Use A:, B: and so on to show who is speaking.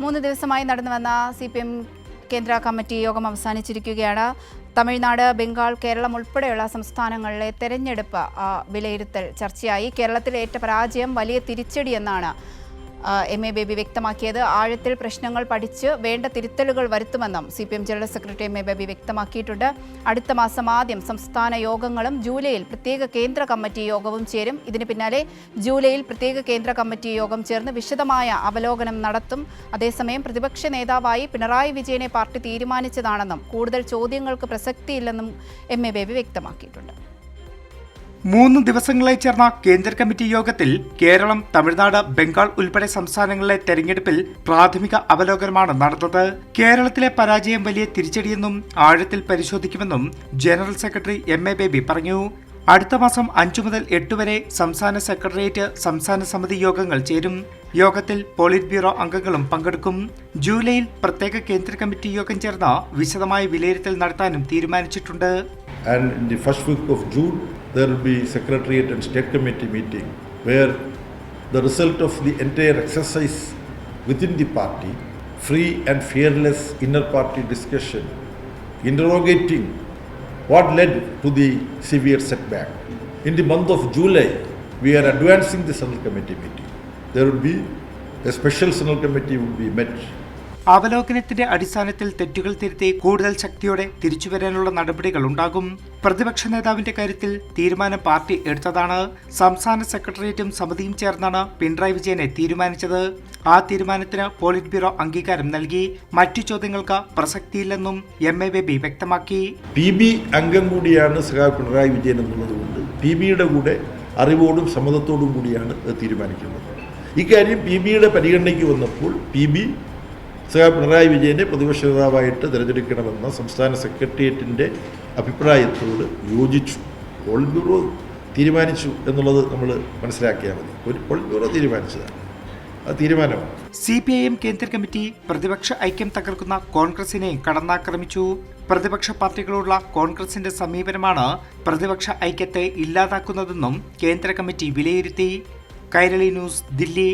A: 3 ദിവസമായി നടന്നുവന്ന CPM കേന്ദ്ര committee യോഗം അവസാനിച്ചിരിക്കുകയാണ്. തമിഴ്നാട്, ബംഗാൾ, കേരളം ഉൾപ്പെടെയുള്ള സംസ്ഥാനങ്ങളിലെ തെരഞ്ഞെടുപ്പ് വിലയിരുത്തൽ ചർച്ചയായി. കേരളത്തിലെ ഏറ്റ പരാജയം വലിയ തിരിച്ചടിയെന്നാണ് MA ബേബി വ്യക്തമാക്കിയത്. ആഴത്തിൽ പ്രശ്നങ്ങൾ പഠിച്ച് വേണ്ട തിരുത്തലുകൾ വരുത്തുമെന്നും CPM general secretary MA baby വ്യക്തമാക്കിയിട്ടുണ്ട്. അടുത്ത മാസം ആദ്യം സംസ്ഥാന യോഗങ്ങളും ജൂലൈയിൽ പ്രത്യേക കേന്ദ്ര കമ്മിറ്റി യോഗവും ചേരും. ഇതിന് പിന്നാലെ ജൂലൈയിൽ പ്രത്യേക കേന്ദ്ര കമ്മിറ്റി യോഗം ചേർന്ന് വിശദമായ അവലോകനം നടത്തും. അതേസമയം പ്രതിപക്ഷ നേതാവായി പിണറായി വിജയനെ പാർട്ടി തീരുമാനിച്ചതാണെന്നും കൂടുതൽ ചോദ്യങ്ങൾക്ക് പ്രസക്തിയില്ലെന്നും MA ബേബി വ്യക്തമാക്കിയിട്ടുണ്ട്.
B: 3 ദിവസങ്ങളായി ചേർന്ന കേന്ദ്ര കമ്മിറ്റി യോഗത്തിൽ കേരളം, തമിഴ്നാട്, ബംഗാൾ ഉൾപ്പെടെ സംസ്ഥാനങ്ങളിലെ തെരഞ്ഞെടുപ്പിൽ പ്രാഥമിക അവലോകനമാണ് നടന്നത്. കേരളത്തിലെ പരാജയം വലിയ തിരിച്ചടിയെന്നും ആഴത്തിൽ പരിശോധിക്കുമെന്നും ജനറൽ സെക്രട്ടറി MA ബേബി പറഞ്ഞു. അടുത്ത മാസം 5 മുതൽ 8 വരെ സംസ്ഥാന സെക്രട്ടേറിയറ്റ്, സംസ്ഥാന സമിതി യോഗങ്ങൾ ചേരും. യോഗത്തിൽ പോളിറ്റ് ബ്യൂറോ അംഗങ്ങളും പങ്കെടുക്കും. ജൂലൈയിൽ പ്രത്യേക കേന്ദ്ര കമ്മിറ്റി യോഗം ചേർന്ന് വിശദമായ വിലയിരുത്തൽ നടത്താനും തീരുമാനിച്ചിട്ടുണ്ട്.
C: And in the first week of June, there will be Secretariat and State Committee meeting where the result of the entire exercise within the party, free and fearless inner party discussion, interrogating what led to the severe setback. In the month of July, we are advancing the Central Committee meeting. There will be a special Central Committee will be met.
B: അവലോകനത്തിന്റെ അടിസ്ഥാനത്തിൽ തെറ്റുകൾ തിരുത്തി കൂടുതൽ ശക്തിയോടെ തിരിച്ചുവരാനുള്ള നടപടികൾ ഉണ്ടാകും. പ്രതിപക്ഷ നേതാവിന്റെ കാര്യത്തിൽ തീരുമാനം പാർട്ടി എടുത്തതാണ്. സംസ്ഥാന സെക്രട്ടേറിയറ്റും സമിതിയും ചേർന്നാണ് പിണറായി വിജയനെ തീരുമാനിച്ചത്. ആ തീരുമാനത്തിന് പോളിറ്റ് ബ്യൂറോ അംഗീകാരം നൽകി. മറ്റു ചോദ്യങ്ങൾക്ക് പ്രസക്തിയില്ലെന്നും MA ബേബി വ്യക്തമാക്കി.
C: PB അംഗം കൂടിയാണ് പിണറായി വിജയൻ എന്നുള്ളതുകൊണ്ട് PBയുടെ കൂടെ അറിവോടും സമ്മതത്തോടും കൂടിയാണ് തീരുമാനിക്കുന്നത്. ഇക്കാര്യം PBയുടെ പരിഗണനയ്ക്ക് വന്നപ്പോൾ PB പിണറായി വിജയനെ പ്രതിപക്ഷ നേതാവായിട്ട് തിരഞ്ഞെടുക്കണമെന്ന സംസ്ഥാന സെക്രട്ടേറിയറ്റിൻ്റെ അഭിപ്രായത്തോട് യോജിച്ചു. പോളിറ്റ് ബ്യൂറോ തീരുമാനിച്ചു എന്നുള്ളത് നമ്മൾ മനസ്സിലാക്കിയാൽ മതി. ഒരു പോളിറ്റ് ബ്യൂറോ തീരുമാനിച്ചതാണ്, ആ തീരുമാനമാണ്.
B: CPIM കേന്ദ്ര കമ്മിറ്റി പ്രതിപക്ഷ ഐക്യം തകർക്കുന്ന കോൺഗ്രസിനെ കടന്നാക്രമിച്ചു. പ്രതിപക്ഷ പാർട്ടികളോടുള്ള കോൺഗ്രസിന്റെ സമീപനമാണ് പ്രതിപക്ഷ ഐക്യത്തെ ഇല്ലാതാക്കുന്നതെന്നും കേന്ദ്ര കമ്മിറ്റി വിലയിരുത്തി. കൈരളി ന്യൂസ്, ദില്ലി.